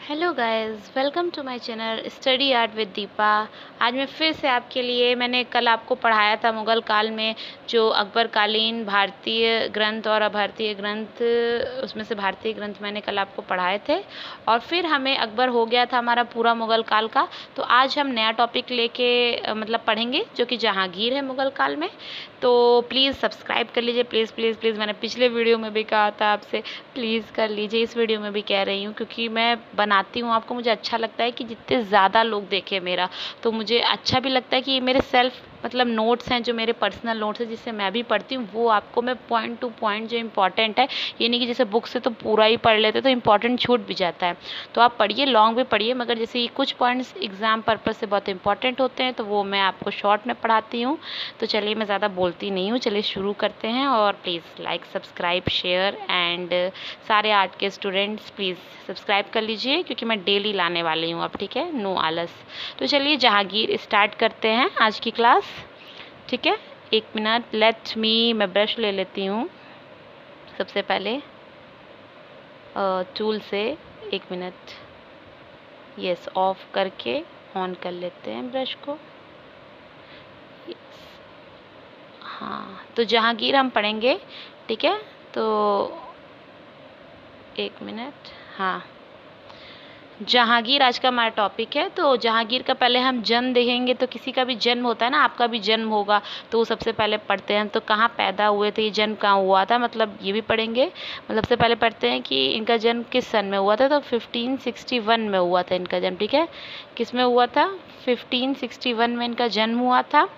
Hello guys, welcome to my channel study art with Deepa. आज मैं फिर से आपके लिए मैंने कल आपको पढ़ाया था मुग़ल काल में जो अकबर कालीन भारतीय ग्रंथ और अभारतीय ग्रंथ, उसमें से भारतीय ग्रंथ मैंने कल आपको पढ़ाए थे। और फिर हमें अकबर हो गया था हमारा पूरा मुग़ल काल का। तो आज हम नया टॉपिक लेके मतलब पढ़ेंगे जो कि जहांगीर है मुग़ल काल में। तो प्लीज़ सब्सक्राइब कर लीजिए, प्लीज़ प्लीज़ प्लीज़। मैंने पिछले वीडियो में भी कहा था आपसे, प्लीज़ कर लीजिए। इस वीडियो में भी कह रही हूँ क्योंकि मैं बनाती हूँ आपको, मुझे अच्छा लगता है कि जितने ज़्यादा लोग देखें मेरा, तो मुझे अच्छा भी लगता है कि ये मेरे सेल्फ मतलब नोट्स हैं, जो मेरे पर्सनल नोट्स हैं जिससे मैं भी पढ़ती हूँ, वो आपको मैं पॉइंट टू पॉइंट जो इम्पॉर्टेंट है, ये नहीं कि जैसे बुक से तो पूरा ही पढ़ लेते तो इम्पॉर्टेंट छूट भी जाता है। तो आप पढ़िए, लॉन्ग भी पढ़िए, मगर जैसे ये कुछ पॉइंट्स एग्जाम पर्पज़ से बहुत इंपॉर्टेंट होते हैं तो वो मैं आपको शॉर्ट में पढ़ाती हूँ। तो चलिए, मैं ज़्यादा बोलती नहीं हूँ, चलिए शुरू करते हैं। और please like, subscribe, share and सारे आर्ट के स्टूडेंट्स प्लीज़ सब्सक्राइब कर लीजिए क्योंकि मैं डेली लाने वाली हूँ अब, ठीक है, नो आलस। तो चलिए जहांगीर स्टार्ट करते हैं आज की क्लास, ठीक है। एक मिनट, लेट मी, मैं ब्रश ले लेती हूँ सबसे पहले टूल से। एक मिनट, यस, ऑफ करके ऑन कर लेते हैं ब्रश को। हाँ, तो जहांगीर हम पढ़ेंगे, ठीक है। तो एक मिनट, हाँ, जहांगीर आज का हमारा टॉपिक है। तो जहांगीर का पहले हम जन्म देखेंगे। तो किसी का भी जन्म होता है ना, आपका भी जन्म होगा तो वो सबसे पहले पढ़ते हैं तो कहाँ पैदा हुए थे, ये जन्म कहाँ हुआ था, मतलब ये भी पढ़ेंगे। मतलब सबसे पहले पढ़ते हैं कि इनका जन्म किस सन में हुआ था। तो 1561 में हुआ था इनका जन्म, ठीक है। किस में हुआ था? 1561 में इनका जन्म हुआ था।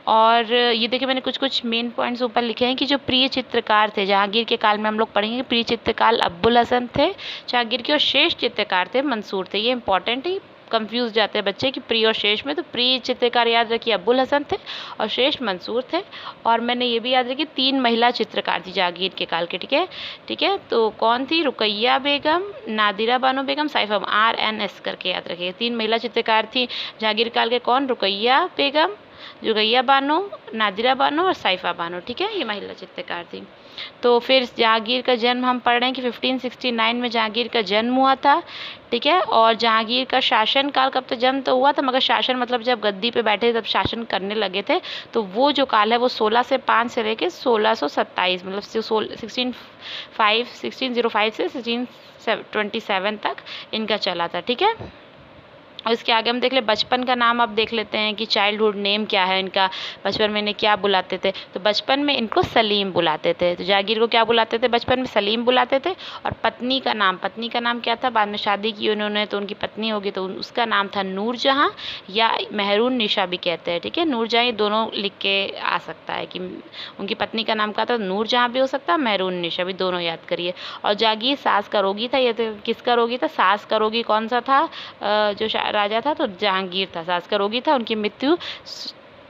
और ये देखिए, मैंने कुछ कुछ मेन पॉइंट्स ऊपर लिखे हैं कि जो प्रिय चित्रकार थे जहांगीर के काल में, हम लोग पढ़ेंगे प्रिय चित्रकार अब्बुल हसन थे जहांगीर के, और श्रेष्ठ चित्रकार थे मंसूर थे। ये इंपॉर्टेंट है, कंफ्यूज जाते हैं बच्चे कि प्रिय और श्रेष्ठ में। तो प्रिय चित्रकार याद रखिए अब्बुल हसन थे और श्रेष्ठ मंसूर थे। और मैंने ये भी याद रखी 3 महिला चित्रकार थी जहांगीर के काल के, ठीक है, ठीक है। तो कौन थी? रुकैया बेगम, नादिरा बानो बेगम, साइफा, RNS करके याद रखिए। 3 महिला चित्रकार थी जहांगीर काल के। कौन? रुकैया बेगम, रुकैया बानो, नादिरा बानो और साइफा बानो, ठीक है, ये महिला चित्रकार थी। तो फिर जहांगीर का जन्म हम पढ़ रहे हैं कि 1569 में जहांगीर का जन्म हुआ था, ठीक है। और जहांगीर का शासन काल कब तक? जन्म तो हुआ था मगर शासन मतलब जब गद्दी पे बैठे तब शासन करने लगे थे। तो वो जो काल है वो 1605 से लेके 1627, मतलब 1605 से 1627 तक इनका चला था, ठीक है। और इसके आगे हम देख ले बचपन का नाम अब देख लेते हैं कि चाइल्डहुड नेम क्या है इनका, बचपन में इन्हें क्या बुलाते थे। तो बचपन में इनको सलीम बुलाते थे। तो जहांगीर को क्या बुलाते थे? बचपन में सलीम बुलाते थे। और पत्नी का नाम क्या था? बाद में शादी की उन्होंने तो उनकी पत्नी होगी तो उसका नाम था नूरजहां, या मेहरून निशा भी कहते हैं, ठीक है। नूरजहां, ये दोनों लिख के आ सकता है कि उनकी पत्नी का नाम क्या था। नूरजहां भी हो सकता है, मेहरून निशा भी, दोनों याद करिए। और जहांगीर सास का रोगी था। ये तो किसका रोगी था? सास का रोगी कौन सा था? जो राजा था तो जहांगीर था, सास का रोगी था। उनकी मृत्यु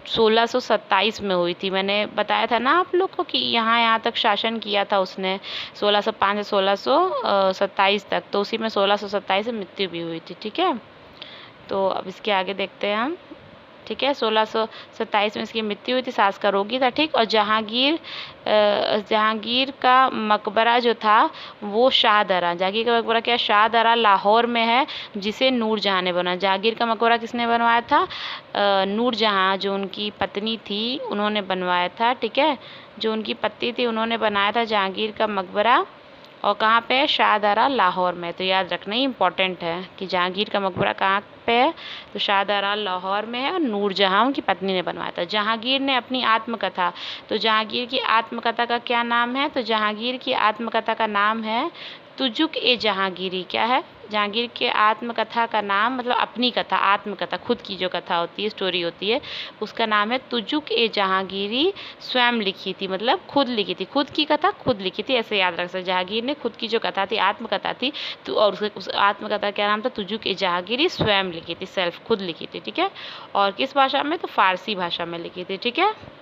1627 में हुई थी। मैंने बताया था ना आप लोग को कि यहाँ तक शासन किया था उसने, 1605 से 1627 तक। तो उसी में 1627 से मृत्यु भी हुई थी, ठीक है। तो अब इसके आगे देखते हैं हम, ठीक है। 1627 में इसकी मृत्यु हुई थी, सास का रोगी था, ठीक। और जहांगीर का मकबरा जो था वो शाहदरा, जहांगीर का मकबरा क्या? शाहदरा लाहौर में है, जिसे नूरजहां ने बनाया। जहांगीर का मकबरा किसने बनवाया था? नूरजहां, जो उनकी पत्नी थी, उन्होंने बनवाया था, ठीक है। जो उनकी पत्नी थी उन्होंने बनाया था जहांगीर का मकबरा। और कहाँ पे है? शाहदरा लाहौर में। तो याद रखना ही इम्पोर्टेंट है कि जहांगीर का मकबरा कहाँ पे है, तो शाहदरा लाहौर में है। और नूरजहां उनकी पत्नी ने बनवाया था। जहांगीर ने अपनी आत्मकथा, तो जहांगीर की आत्मकथा का क्या नाम है? तो जहांगीर की आत्मकथा का नाम है तुजुक ए जहांगीरी। क्या है? जहांगीर के आत्मकथा का नाम, मतलब अपनी कथा, आत्मकथा, खुद की जो कथा होती है, स्टोरी होती है, उसका नाम है तुजुक ए जहांगीरी। स्वयं लिखी थी, मतलब खुद लिखी थी, खुद की कथा खुद लिखी थी, ऐसे याद रख सकते। जहांगीर ने खुद की जो कथा थी, आत्मकथा थी, तो और उस आत्मकथा का नाम था तुजुक ए जहांगीरी, स्वयं लिखी थी, सेल्फ, खुद लिखी थी, ठीक है। और किस भाषा में? तो फारसी भाषा में लिखी थी, ठीक है।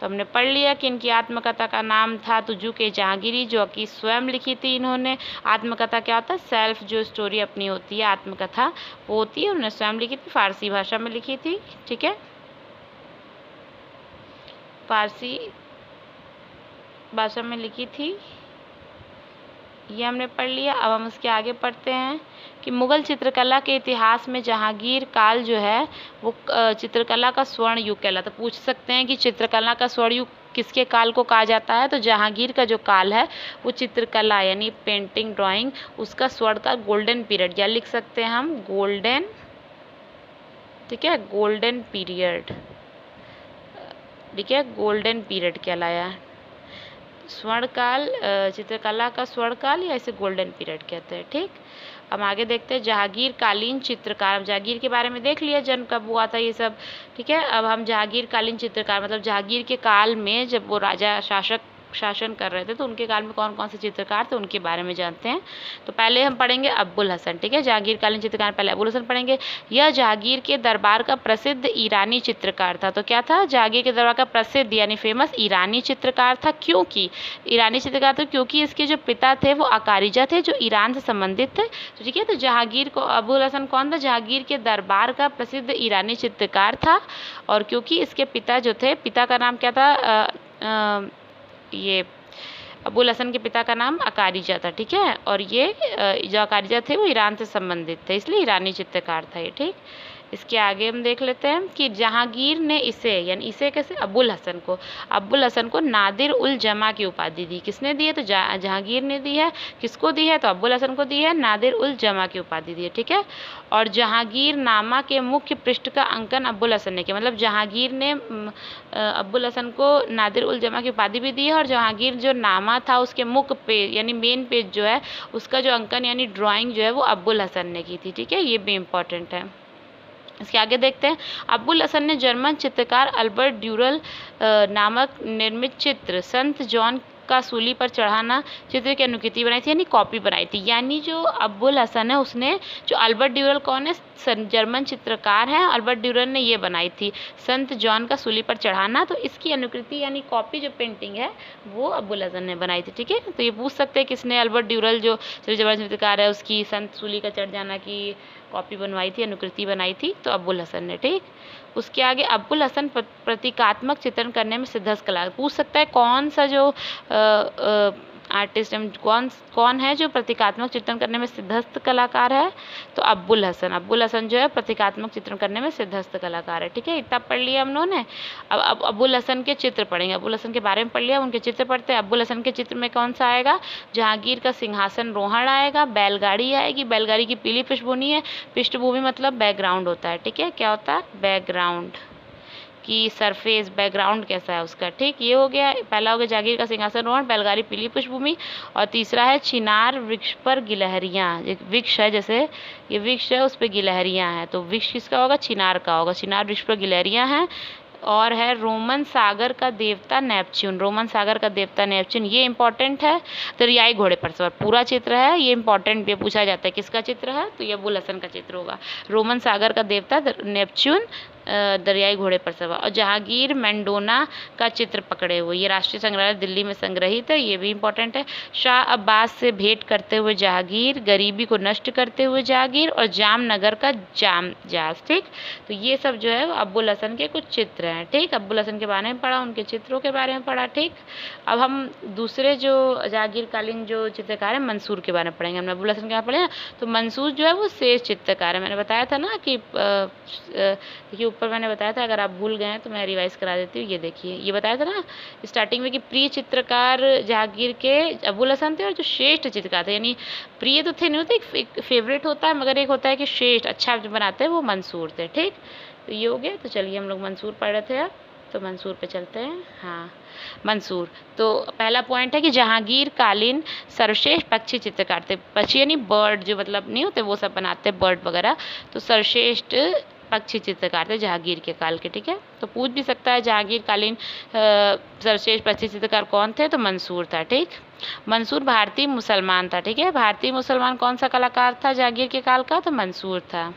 तो हमने पढ़ लिया कि इनकी आत्मकथा का नाम था तुजुक ए जहांगीरी, जो कि स्वयं लिखी थी इन्होंने। आत्मकथा क्या होता है? सेल्फ, जो स्टोरी अपनी होती है, आत्मकथा वो होती है, उन्होंने स्वयं लिखी थी, फारसी भाषा में लिखी थी, ठीक है, फारसी भाषा में लिखी थी। ये हमने पढ़ लिया। अब हम उसके आगे पढ़ते हैं कि मुग़ल चित्रकला के इतिहास में जहांगीर काल जो है वो चित्रकला का स्वर्ण युग कहलाता। तो पूछ सकते हैं कि चित्रकला का स्वर्ण युग किसके काल को कहा जाता है, तो जहांगीर का जो काल है वो चित्रकला यानी पेंटिंग ड्राइंग उसका स्वर्ण का गोल्डन पीरियड, या लिख सकते हैं हम गोल्डन, ठीक है, गोल्डन पीरियड, ठीक है, गोल्डन पीरियड कहलाया। स्वर्ण काल, चित्रकला का स्वर्ण काल या इसे गोल्डन पीरियड कहते हैं। ठीक, अब आगे देखते हैं जहांगीर कालीन चित्रकार। अब जहांगीर के बारे में देख लिया, जन्म कब हुआ था ये सब, ठीक है। अब हम जहांगीर कालीन चित्रकार मतलब जहांगीर के काल में जब वो राजा शासन कर रहे थे तो उनके काल में कौन कौन से चित्रकार थे उनके बारे में जानते हैं। तो पहले हम पढ़ेंगे अब्बुल हसन, ठीक है, जहांगीर कालीन चित्रकार पहले अब्बुल हसन पढ़ेंगे। यह जहांगीर के दरबार का प्रसिद्ध ईरानी चित्रकार था। तो क्या था, जहांगीर के दरबार का प्रसिद्ध यानी फेमस ईरानी चित्रकार था। क्योंकि ईरानी चित्रकार था क्योंकि इसके जो पिता थे वो अकारिजा थे जो ईरान से संबंधित थे। तो ठीक है, तो जहांगीर को अब्बुल हसन कौन था, जहांगीर के दरबार का प्रसिद्ध ईरानी चित्रकार था। और क्योंकि इसके पिता जो थे, पिता का नाम क्या था, ये अब्बुल हसन के पिता का नाम अकारिजा था, ठीक है। और ये जो अकारिजा थे वो ईरान से संबंधित थे, इसलिए ईरानी चित्रकार था ये। ठीक, इसके आगे हम देख लेते हैं कि जहांगीर ने इसे यानी इसे कैसे, अब्बुल हसन को नादिर उल जमा की उपाधि दी। किसने दी है, तो जहांगीर ने दी है। किसको दी है, तो अब्बुल हसन को दी है, नादिर उल जमा की उपाधि दी है, ठीक है। और जहांगीर नामा के मुख्य पृष्ठ का अंकन अब्बुल हसन ने किया। मतलब जहांगीर ने अब्बुल हसन को नादिर उल जमा की उपाधि भी दी है, और जहांगीर जो नामा था उसके मुख्य पेज यानी मेन पेज जो है उसका जो अंकन यानी ड्राइंग जो है वो अब्बुल हसन ने की थी, ठीक है। ये भी इम्पॉर्टेंट है। इसके आगे देखते हैं, अब्बुल हसन ने जर्मन चित्रकार अल्बर्ट ड्यूरल नामक निर्मित चित्र संत जॉन का सूली पर चढ़ाना चित्र की अनुकृति बनाई थी यानी कॉपी बनाई थी। यानी जो अब्बुल हसन है उसने, जो अल्बर्ट ड्यूरल कौन है, जर्मन चित्रकार हैं, अल्बर्ट ड्यूरल ने ये बनाई थी संत जॉन का सूली पर चढ़ाना। तो इसकी अनुकृति यानी कॉपी जो पेंटिंग है वो अब्बुल हसन ने बनाई थी, ठीक है। तो ये पूछ सकते हैं किसने, अल्बर्ट ड्यूरल जो जर्मन चित्रकार है उसकी संत सूली का चढ़ जाना की कॉपी बनवाई थी, अनुकृति बनाई थी, तो अब्बुल हसन ने। ठीक, उसके आगे अब्बुल हसन प्रतीकात्मक चित्रण करने में सिद्धहस्त कला। पूछ सकता है कौन सा जो आर्टिस्ट कौन है जो प्रतीकात्मक चित्रण करने में सिद्धहस्त कलाकार है, तो अब्बुल हसन जो है प्रतीकात्मक चित्रण करने में सिद्धहस्त कलाकार है, ठीक है। इतना पढ़ लिया हम लोगों ने। अब अब्बुल हसन के चित्र पढ़ेंगे। अब्बुल हसन के बारे में पढ़ लिया, उनके चित्र पढ़ते हैं। अब्बुल हसन के चित्र में कौन सा आएगा, जहांगीर का सिंहासन रोहण आएगा, बैलगाड़ी आएगी, बैलगाड़ी की पीली पृष्ठभूमि है, पृष्ठभूमि मतलब बैकग्राउंड होता है, ठीक है। क्या होता है, बैकग्राउंड की सरफेस, बैकग्राउंड कैसा है उसका, ठीक। ये हो गया, पहला हो गया जहांगीर का सिंहासन रोहण, बैलगाड़ी पीली पृष्ठभूमि। और तीसरा है चिनार वृक्ष पर गिलहरियाँ। एक वृक्ष है, जैसे ये वृक्ष है उस पर गिलहरियाँ हैं, तो वृक्ष किसका होगा, चिनार का होगा, चिनार वृक्ष पर गिलहरियाँ हैं। और है रोमन सागर का देवता नेपच्यून, रोमन सागर का देवता नेपच्यून, ये इंपॉर्टेंट है। दरियाई घोड़े पर सवार पूरा चित्र है, ये इंपॉर्टेंट भी पूछा जाता है किसका चित्र है, तो ये अब्बुल हसन का चित्र होगा। रोमन सागर का देवता नेपच्यून दरियाई घोड़े पर सवार। और जहांगीर मेंडोना का चित्र पकड़े हुए, ये राष्ट्रीय संग्रहालय दिल्ली में संग्रहित है, ये भी इंपॉर्टेंट है। शाह अब्बास से भेंट करते हुए जहांगीर, गरीबी को नष्ट करते हुए जहांगीर, और जामनगर का जामजाज, ठीक। तो ये सब जो है अब्बुल हसन के कुछ चित्र हैं, ठीक। अब्बुल हसन के बारे में पढ़ा, उनके चित्रों के बारे में पढ़ा, ठीक। अब हम दूसरे जो जहांगीर कालीन जो चित्रकार है मंसूर के बारे में पढ़ेंगे। हमने अब्बुल हसन के बारे में पढ़े, तो मंसूर जो है वो श्रेष्ठ चित्रकार है। मैंने बताया था ना कि देखिए ऊपर मैंने बताया था, अगर आप भूल गए हैं तो मैं रिवाइज करा देती हूँ। ये देखिए, ये बताया था ना स्टार्टिंग में कि प्रिय चित्रकार जहांगीर के अब्बुल हसन थे, और जो श्रेष्ठ चित्रकार थे यानी प्रिय तो थे नहीं होते, एक फेवरेट होता है, मगर एक होता है कि श्रेष्ठ अच्छा जो बनाते हैं वो मंसूर थे, ठीक। तो ये हो गया। तो चलिए हम लोग मंसूर पढ़ रहे थे अब, तो मंसूर पे चलते हैं। हाँ, मंसूर। तो पहला पॉइंट है कि जहांगीर कालीन सर्वश्रेष्ठ पक्षी चित्रकार थे। पक्षी यानी बर्ड, जो मतलब नहीं होते वो सब बनाते बर्ड वगैरह, तो सर्वश्रेष्ठ पक्षी चित्रकार थे जहांगीर के काल के, ठीक है। तो पूछ भी सकता है जहांगीर कालीन सर्वश्रेष्ठ पक्षी चित्रकार कौन थे, तो मंसूर था, ठीक। मंसूर भारतीय मुसलमान था, ठीक है। भारतीय मुसलमान कौन सा कलाकार था जहांगीर के काल का, तो मंसूर था,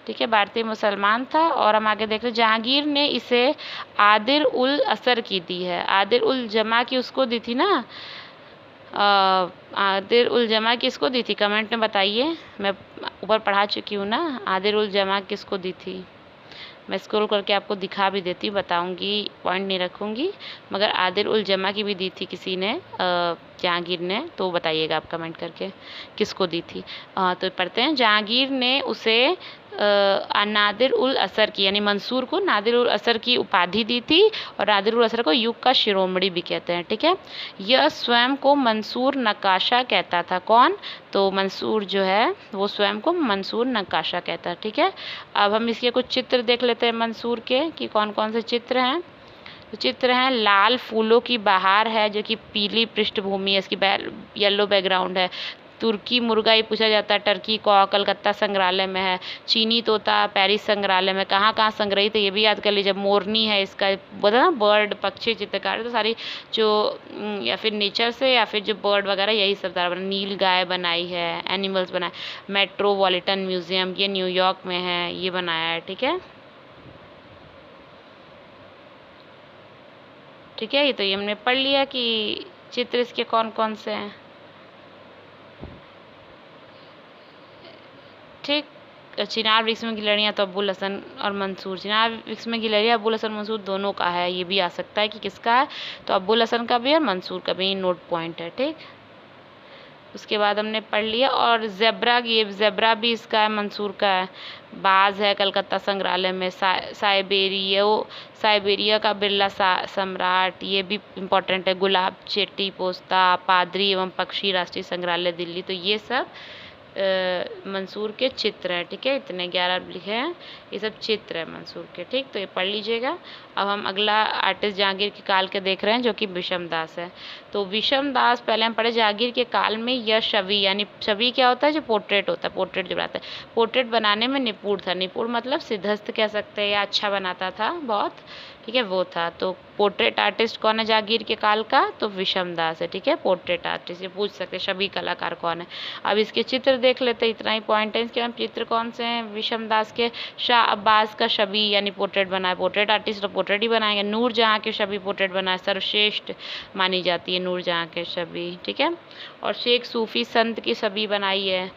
ठीक है, भारतीय मुसलमान था। और हम आगे देख रहे हैं जहांगीर ने इसे आदिर उल असर की दी है, आदिर उल जमा की उसको दी थी ना, आदिर उल जमा किसको दी थी, कमेंट में बताइए। मैं ऊपर पढ़ा चुकी हूँ ना, आदिर उल जमा किसको दी थी। मैं स्क्रॉल करके आपको दिखा भी देती हूँ, बताऊँगी, पॉइंट नहीं रखूँगी, मगर आदिर उल जमा की भी दी थी किसी ने जहांगीर ने, तो बताइएगा आप कमेंट करके किसको दी थी। तो पढ़ते हैं, जहांगीर ने उसे नादिर उल असर की, यानी मंसूर को नादिर उल असर की उपाधि दी थी, और नादिर उल असर को युग का शिरोमणि भी कहते हैं। ठीक है, यह स्वयं को मंसूर नक्काशा कहता था। कौन? तो मंसूर जो है वो स्वयं को मंसूर नक्काशा कहता है। ठीक है, अब हम इसके कुछ चित्र देख लेते हैं मंसूर के, कि कौन कौन से चित्र हैं। तो चित्र हैं, लाल फूलों की बहार है जो कि पीली पृष्ठभूमि है, इसकी येलो बैकग्राउंड है। तुर्की मुर्गा ये पूछा जाता है, टर्की को कलकत्ता संग्रहालय में है। चीनी तोता पेरिस संग्रहालय में। कहाँ कहाँ संग्रहित है ये भी याद कर लीजिए। मोरनी है, इसका बोला ना बर्ड, पक्षी चित्रकार, तो सारी जो या फिर नेचर से या फिर जो बर्ड वगैरह यही सब द्वारा बना। नील गाय बनाई है, एनिमल्स बनाए। मेट्रोपॉलिटन म्यूजियम ये न्यूयॉर्क में है, ये बनाया है। ठीक है, ठीक है, ये तो ये हमने पढ़ लिया कि चित्र इसके कौन कौन से हैं। ठीक, चिनार वृक्ष में गिलहरियाँ तो अब्बुल हसन और मंसूर। चिनार वृक्ष में गिलहरियाँ अब्बुल हसन मंसूर दोनों का है, ये भी आ सकता है कि किसका है, तो अब्बुल हसन का भी और मंसूर का भी, नोट पॉइंट है। ठीक, उसके बाद हमने पढ़ लिया। और ज़ेब्रा, ये ज़ेब्रा भी इसका है, मंसूर का है। बाज है कलकत्ता संग्रहालय में। साइबेरिया का बिरला सम्राट, ये भी इम्पोर्टेंट है। गुलाब चेटी पोस्ता, पादरी एवं पक्षी राष्ट्रीय संग्रहालय दिल्ली, तो ये सब मंसूर के चित्र हैं। ठीक है, इतने 11 लिखे हैं, ये सब चित्र है मंसूर के। ठीक, तो ये पढ़ लीजिएगा। अब हम अगला आर्टिस्ट जहांगीर के काल के देख रहे हैं, जो कि विषम दास है। तो विषम दास पहले हम पढ़े, जहांगीर के काल में यह छवि, यानी छवि क्या होता है, जो पोर्ट्रेट होता है, पोर्ट्रेट जो बनाता है, पोर्ट्रेट बनाने में निपुण था। निपुण मतलब सिद्धस्त कह सकते हैं, या अच्छा बनाता था बहुत। ठीक है, वो था। तो पोर्ट्रेट आर्टिस्ट कौन है जहांगीर के काल का, तो विषम दास है। ठीक है, पोर्ट्रेट आर्टिस्ट, ये पूछ सकते हैं छवि कलाकार कौन है। अब इसके चित्र देख लेते हैं, इतना ही पॉइंट है इसके। हम चित्र कौन से हैं विषम दास के, शाह अब्बास का छवि यानी पोर्ट्रेट बनाए, पोर्ट्रेट आर्टिस्ट तो पोर्ट्रेट ही बनाएंगे। नूर जहाँ के छवि पोर्ट्रेट बनाए, सर्वश्रेष्ठ मानी जाती है नूर जहाँ के छवि। ठीक है, और शेख सूफी संत की छवि बनाई है,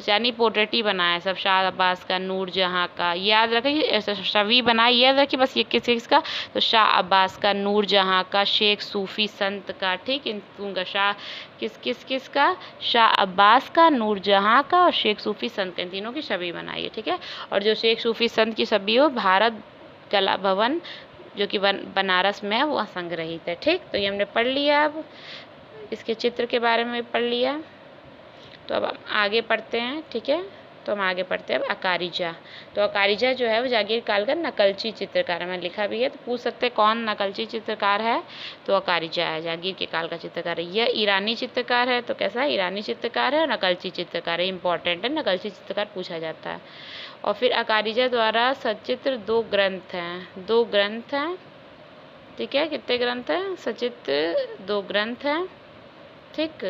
यानी पोर्ट्रेट ही बनाया सब। शाह अब्बास का, नूर जहाँ का, याद रखिए, छवि बनाई याद रखिए बस, ये किसका, तो शाह अब्बास का, नूर जहाँ का, शेख सूफी संत का। ठीक, इन का शाह किस का, शाह अब्बास का, नूर जहाँ का और शेख सूफी संत का, इन तीनों की छवि बनाई है। ठीक है, और जो शेख सूफी संत की छवि हो भारत कला भवन जो कि बनारस में है, वो संग्रहित है। ठीक, तो ये हमने पढ़ लिया। अब इसके चित्र के बारे में पढ़ लिया, तो अब हम आगे पढ़ते हैं। ठीक है, तो हम आगे पढ़ते हैं अब अकारिजा। तो अकारिजा जो है वो जहांगीर काल का नकलची चित्रकार है, मैंने लिखा भी है, तो पूछ सकते हैं कौन नकलची चित्रकार है, तो अकारिजा है, जहांगीर के काल का चित्रकार है। यह ईरानी चित्रकार है, तो कैसा है, ईरानी चित्रकार है और नकलची चित्रकार है, इंपॉर्टेंट है, नकलची चित्रकार पूछा जाता है। और फिर अकारिजा द्वारा सचित्र 2 ग्रंथ हैं, 2 ग्रंथ हैं। ठीक है, कितने ग्रंथ हैं, सचित्र 2 ग्रंथ हैं। ठीक,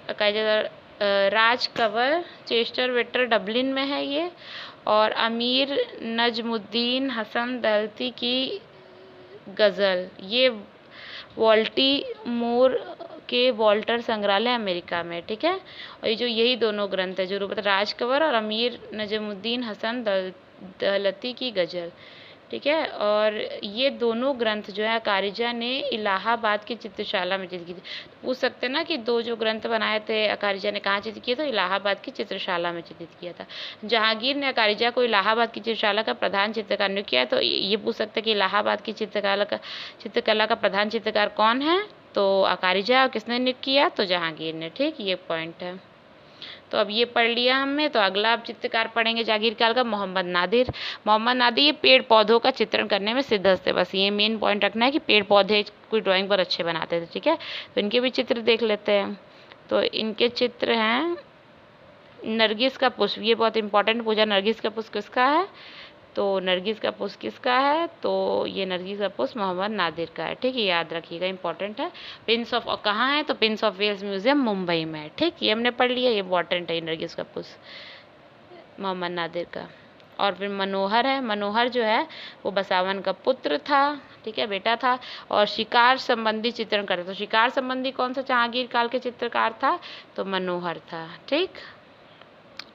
अकारिजा द्वारा राज कंवर चेस्टर वेटर डबलिन में है ये, और अमीर नजमुद्दीन हसन दहलती की गज़ल, ये वॉल्टीमोर के वॉल्टर संग्रहालय अमेरिका में। ठीक है, और ये जो यही दोनों ग्रंथ है जो राज कंवर और अमीर नजमुद्दीन हसन दहलती की गज़ल। ठीक है, और ये दोनों ग्रंथ जो है अकारिजा ने इलाहाबाद की चित्रशाला में चित्रित की थी। पूछ सकते हैं ना कि 2 जो ग्रंथ बनाए थे अकारिजा ने कहाँ चित्रित किए, तो इलाहाबाद की चित्रशाला में चित्रित किया था। जहांगीर ने अकारिजा को इलाहाबाद की चित्रशाला का प्रधान चित्रकार नियुक्त किया है, तो ये पूछ सकते हैं कि इलाहाबाद की चित्रकला का प्रधान चित्रकार कौन है, तो अकारिजा, और किसने नियुक्त किया, तो जहांगीर ने। ठीक, ये पॉइंट है। तो अब ये पढ़ लिया हमने, तो अगला अब चित्रकार पढ़ेंगे जहांगीर काल का, मोहम्मद नादिर। मोहम्मद नादिर ये पेड़ पौधों का चित्रण करने में सिद्धस्त थे, बस ये मेन पॉइंट रखना है कि पेड़ पौधे कोई ड्राइंग पर अच्छे बनाते थे। ठीक है, तो इनके भी चित्र देख लेते हैं। तो इनके चित्र हैं, नरगिस का पुष्प, ये बहुत इंपॉर्टेंट पूछा, नरगिस का पुष्प किसका है, तो नरगिस का पुष्प किसका है, तो ये नरगिस का पुष्प मोहम्मद नादिर का है। ठीक है, याद रखिएगा, इंपॉर्टेंट है। प्रिंस ऑफ, और कहाँ है, तो Prince of Wales museum Mumbai में है। ठीक, ये हमने पढ़ लिया, ये इंपॉर्टेंट है नरगिस का पुष्प मोहम्मद नादिर का। और फिर मनोहर है, मनोहर जो है वो बसावन का पुत्र था। ठीक है, बेटा था, और शिकार संबंधी चित्रण करता था। तो शिकार संबंधी कौन सा जहांगीर काल के चित्रकार था, तो मनोहर था। ठीक,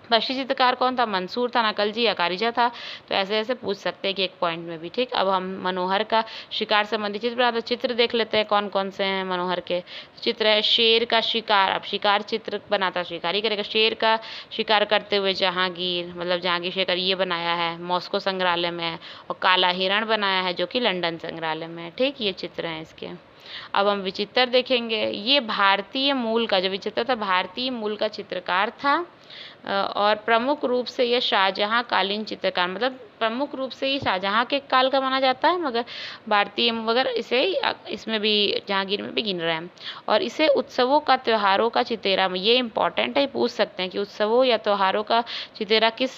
पक्षी चित्रकार कौन था? मंसूर था, नकलजी या कारिजा था? तो ऐसे ऐसे पूछ सकते हैं कि एक पॉइंट में भी। ठीक, अब हम मनोहर का शिकार संबंधी चित्र बनाते, चित्र देख लेते हैं कौन कौन से हैं मनोहर के। चित्र है शेर का शिकार, अब शिकार चित्र बनाता शिकारी करेगा। शेर का शिकार करते हुए जहांगीर, मतलब जहांगीर शेखर, ये बनाया है, मॉस्को संग्रहालय में है। और काला हिरण बनाया है जो कि लंदन संग्रहालय में है। ठीक, ये चित्र हैं इसके। अब हम विचित्र देखेंगे। ये भारतीय मूल का, जो विचित्र था भारतीय मूल का चित्रकार था और प्रमुख रूप से ये शाहजहां कालीन चित्रकार, मतलब प्रमुख रूप से ये शाहजहां के काल का माना जाता है, मगर इसे इसमें भी जहांगीर में भी गिन रहे हैं। और इसे उत्सवों का त्योहारों का चितेरा में, ये इंपॉर्टेंट है, पूछ सकते हैं कि उत्सवों या त्योहारों का चितेरा किस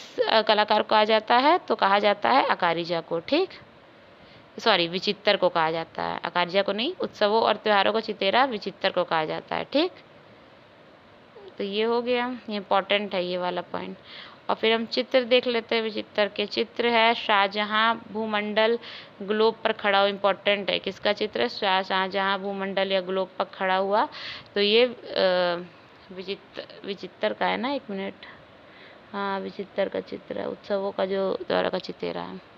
कलाकार को कहा जाता है? तो कहा जाता है अकारिजा को। ठीक, सॉरी, विचित्र को कहा जाता है, अकारिजा को नहीं। उत्सवों और त्योहारों का चितेरा विचित्र को कहा जाता है। ठीक, तो ये हो गया, ये इम्पोर्टेंट है ये वाला पॉइंट। और फिर हम चित्र देख लेते हैं विचित्र के। चित्र है शाहजहां भूमंडल ग्लोब पर खड़ा हुआ, इम्पोर्टेंट है, किसका चित्र है? शाहजहां भूमंडल या ग्लोब पर खड़ा हुआ। तो ये विचित्र का है ना, 1 मिनट, हाँ विचित्र का चित्र है, उत्सवों का जो दौरा का चितेरा है।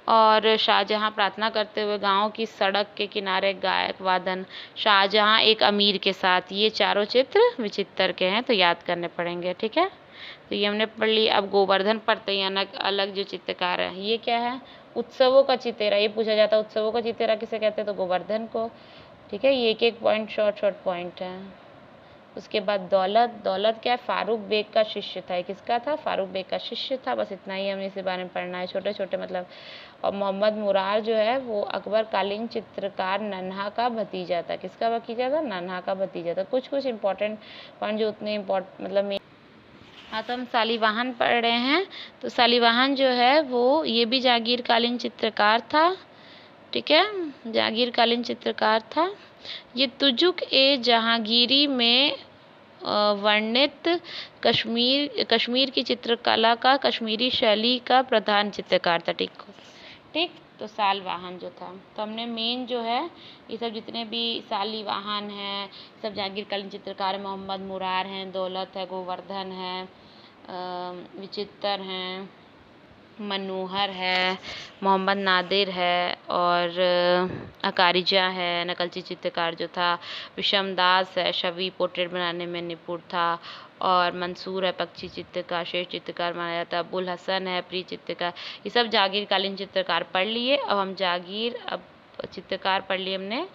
और शाहजहां प्रार्थना करते हुए गांव की सड़क के किनारे गायक वादन, शाहजहां एक अमीर के साथ, ये चारों चित्र विचित्र के हैं, तो याद करने पड़ेंगे। ठीक है, तो ये हमने पढ़ ली। अब गोवर्धन परतैयनक अलग जो चित्रकार है, ये क्या है? उत्सवों का चितेरा, ये पूछा जाता है उत्सवों का चितेरा किसे कहते हैं? तो गोवर्धन को। ठीक है, ये एक एक पॉइंट शॉर्ट पॉइंट है। उसके बाद दौलत, दौलत क्या है? फारूक बेग का शिष्य था। किसका था? फारूक बेग का शिष्य था। बस इतना ही हमने इसके बारे में पढ़ना है, छोटे छोटे मतलब। और मोहम्मद मुरार जो है वो अकबर कालीन चित्रकार नन्हा का भतीजा था। किसका भतीजा था? नन्हा का भतीजा था। कुछ कुछ इंपॉर्टेंट पॉइंट जो उतने मतलब हाँ, तो हम शालिवाहन पढ़ रहे हैं। तो शालिवाहन जो है वो ये भी जहांगीर कालीन चित्रकार था। ठीक है, जहांगीर कालीन चित्रकार था। ये तुजुक ए जहांगीरी में वर्णित कश्मीर की चित्रकला का, कश्मीरी शैली का प्रधान चित्रकार था। ठीक ठीक, तो शालिवाहन जो था, तो हमने मेन जो है ये सब जितने भी शालिवाहन हैं सब जहांगीर कालीन चित्रकार, मोहम्मद मुरार हैं, दौलत है, गोवर्धन है, विचित्र हैं, मनोहर है, मोहम्मद नादिर है, और अकारिजा है, नकलची चित्रकार जो था, विषम दास है, छवि पोर्ट्रेट बनाने में निपुण था, और मंसूर है पक्षी चित्रकार, श्रेष्ठ चित्रकार माना जाता है, अबुल हसन है प्रिय चित्रकार। ये सब जहांगीर कालीन चित्रकार पढ़ लिए। अब हम अब चित्रकार पढ़ लिए हमने।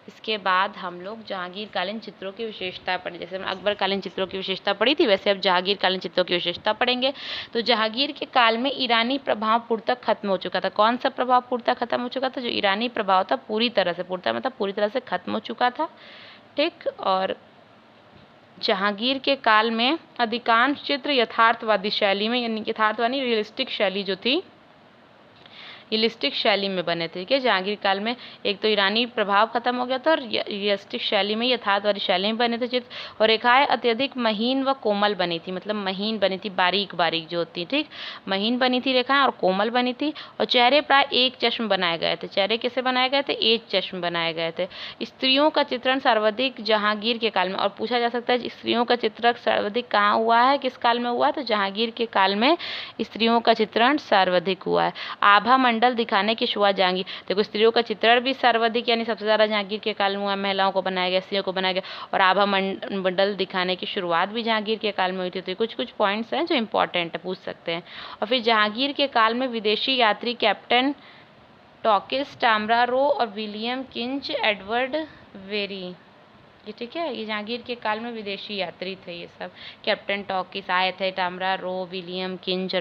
इसके बाद हम लोग जहांगीर कालीन चित्रों की विशेषता पढ़ी। जैसे हमने अकबर कालीन चित्रों की विशेषता पढ़ी थी, वैसे अब जहांगीर कालीन चित्रों की विशेषता पढ़ेंगे। तो जहांगीर के काल में ईरानी प्रभाव पूर्णतः खत्म हो चुका था। कौन सा प्रभाव पूर्णतः खत्म हो चुका था? जो ईरानी प्रभाव था पूरी तरह से, पूर्णतः मतलब पूरी तरह से खत्म हो चुका था। ठीक, और जहांगीर के काल में अधिकांश चित्र यथार्थवादी शैली में, यानी यथार्थवादी रियलिस्टिक शैली जो थी, रियलिस्टिक शैली में बने थे। ठीक है, जहांगीर काल में एक तो ईरानी प्रभाव खत्म हो गया था और रियलिस्टिक शैली में, यथार्थवादी शैली में बने थे चित्र। और रेखाएं अत्यधिक महीन व कोमल बनी थी, मतलब महीन बनी थी, बारीक बारीक जो होती, ठीक, महीन बनी थी रेखाएं और कोमल बनी थी। और चेहरे प्राय एक चश्म बनाए गए थे। चेहरे कैसे बनाए गए थे? एक चश्म बनाए गए थे। स्त्रियों का चित्रण सर्वाधिक जहांगीर के काल में। और पूछा जा सकता है स्त्रियों का चित्रण सर्वाधिक कहाँ हुआ है, किस काल में हुआ है? तो जहांगीर के काल में स्त्रियों का चित्रण सर्वाधिक हुआ है। आभा मंडल दिखाने की शुरुआत जहांगीर, देखो स्त्रियों का चित्रण भी सर्वाधिक यानी सबसे ज़्यादा जहांगीर के काल में हुआ, महिलाओं को बनाया गया, स्त्रियों को बनाया गया, और आभा मंडल दिखाने की शुरुआत भी जहांगीर के काल में हुई थी। तो कुछ कुछ पॉइंट्स हैं जो इंपॉर्टेंट है, पूछ सकते हैं। और फिर जहांगीर के काल में विदेशी यात्री कैप्टन टॉकिस, टामरा रो और विलियम किंच एडवर्ड वेरी, ये ठीक है, ये जहांगीर के काल में विदेशी यात्री थे। ये सब कैप्टन टॉकिस आए थे, टामरा रो, विलियम किंच,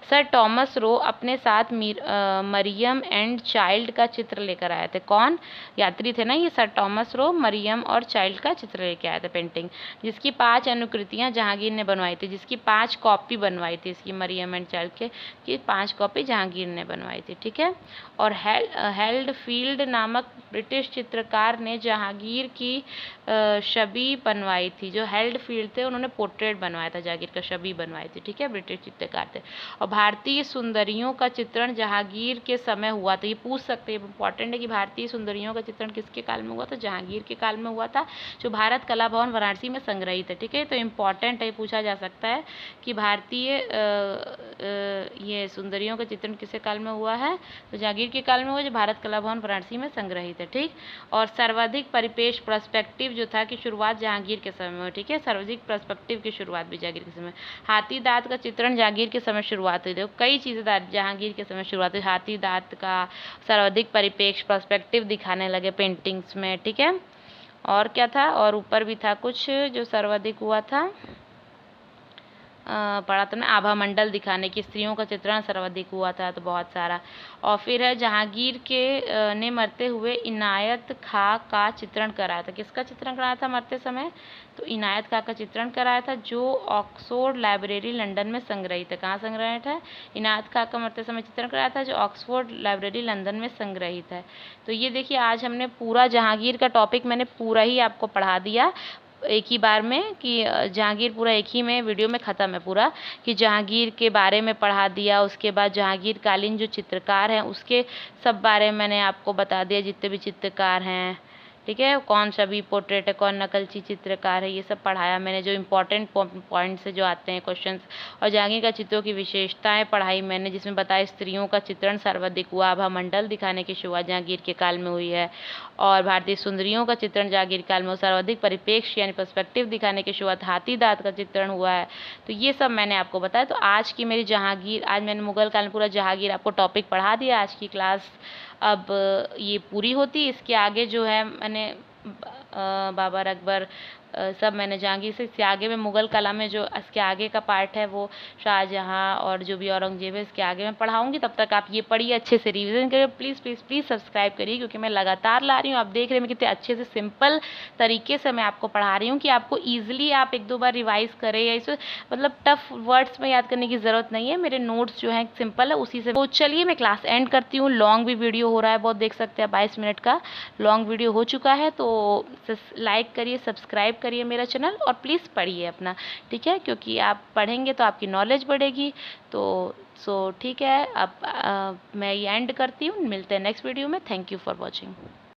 सर टॉमस रो अपने साथ मरियम एंड चाइल्ड का चित्र लेकर आए थे। कौन यात्री थे ना ये? सर टॉमस रो मरियम और चाइल्ड का चित्र लेकर आए थे, पेंटिंग, जिसकी 5 अनुकृतियां जहांगीर ने बनवाई थी, जिसकी 5 कॉपी बनवाई थी इसकी, मरियम एंड चाइल्ड की 5 कॉपी जहांगीर ने बनवाई थी। ठीक है, और हेल्ड फील्ड नामक ब्रिटिश चित्रकार ने जहांगीर की छवि बनवाई थी। जो हेल्ड फील्ड थे उन्होंने पोर्ट्रेट बनवाया था जहांगीर का, छवि बनवाई थी, ठीक है, ब्रिटिश चित्रकार थे। और भारतीय सुंदरियों का चित्रण जहांगीर के समय हुआ था। ये पूछ सकते हैं, इंपॉर्टेंट है कि भारतीय सुंदरियों का चित्रण किसके काल में हुआ था? जहांगीर के काल में हुआ था, जो भारत कला भवन वाराणसी में संग्रहित है, ठीक है। तो इम्पॉर्टेंट है, पूछा जा सकता है कि भारतीय ये सुंदरियों का चित्रण किसके काल में हुआ है? तो जहांगीर के काल में हुआ, जो भारत कला भवन वाराणसी में संग्रहित है, ठीक। और सर्वाधिक परिपेक्ष पर्सपेक्टिव जो था कि शुरुआत जहांगीर के समय में हुई, ठीक है। सर्वाधिक पर्सपेक्टिव की शुरुआत भी जहांगीर के समय। हाथी दांत का चित्रण जहांगीर के समय शुरुआत हुई। देखो कई चीज़ें जहांगीर के समय शुरुआत हुई। हाथी दांत का, सर्वाधिक परिपेक्ष पर्सपेक्टिव दिखाने लगे पेंटिंग्स में, ठीक है। और क्या था? और ऊपर भी था कुछ जो सर्वाधिक हुआ था, पढ़ा था ना, आभा मंडल दिखाने की, स्त्रियों का चित्रण सर्वाधिक हुआ था, तो बहुत सारा। और फिर है जहांगीर के ने मरते हुए इनायत खां का चित्रण कराया था। किसका चित्रण कराया था मरते समय? तो इनायत खां का चित्रण कराया था, जो ऑक्सफोर्ड लाइब्रेरी लंदन में संग्रहित है। कहाँ संग्रहित है? इनायत खां का मरते समय चित्रण कराया था, जो ऑक्सफोर्ड लाइब्रेरी लंदन में संग्रहित है। तो ये देखिए, आज हमने पूरा जहांगीर का टॉपिक मैंने पूरा ही आपको पढ़ा दिया एक ही बार में, कि जहांगीर पूरा एक ही में वीडियो में ख़त्म है पूरा, कि जहांगीर के बारे में पढ़ा दिया। उसके बाद जहांगीर कालीन जो चित्रकार हैं उसके सब बारे में मैंने आपको बता दिया, जितने भी चित्रकार हैं, ठीक है, कौन सा भी पोर्ट्रेट है, कौन नकलची चित्रकार है, ये सब पढ़ाया मैंने। जो इम्पोर्टेंट पॉइंट्स से जो आते हैं क्वेश्चंस, और जहांगीर का चित्रों की विशेषताएं पढ़ाई मैंने, जिसमें बताया स्त्रियों का चित्रण सर्वाधिक हुआ, आभा मंडल दिखाने की शुरुआत जहांगीर के काल में हुई है, और भारतीय सुंदरियों का चित्रण जहांगीर काल में सर्वाधिक परिपेक्ष यानी पर्सपेक्टिव दिखाने की शुरुआत हाथी दांत का चित्रण हुआ है। तो ये सब मैंने आपको बताया। तो आज की मेरी जहांगीर, आज मैंने मुगल काल में पूरा जहांगीर आपको टॉपिक पढ़ा दिया। आज की क्लास अब ये पूरी होती। इसके आगे जो है मैंने बाबर अकबर सब मैंने जहांगीर से, इसके आगे में मुगल कला में जो इसके आगे का पार्ट है वो शाहजहाँ और जो भी औरंगजेब है, इसके आगे मैं पढ़ाऊंगी। तब तक आप ये पढ़िए, अच्छे से रिवीजन करिए। प्लीज़ प्लीज़ प्लीज़ सब्सक्राइब करिए, क्योंकि मैं लगातार ला रही हूँ। आप देख रहे हैं मैं कितने अच्छे से सिंपल तरीके से मैं आपको पढ़ा रही हूँ, कि आपको ईजिली आप एक दो बार रिवाइज करें, या इसे मतलब टफ वर्ड्स में याद करने की ज़रूरत नहीं है। मेरे नोट्स जो हैं सिंपल है, उसी से। तो चलिए मैं क्लास एंड करती हूँ। लॉन्ग भी वीडियो हो रहा है बहुत, देख सकते हैं 22 मिनट का लॉन्ग वीडियो हो चुका है। तो लाइक करिए, सब्सक्राइब करिए मेरा चैनल, और प्लीज़ पढ़िए अपना, ठीक है, क्योंकि आप पढ़ेंगे तो आपकी नॉलेज बढ़ेगी। तो ठीक है, अब मैं ये एंड करती हूँ। मिलते हैं नेक्स्ट वीडियो में। Thank you for watching.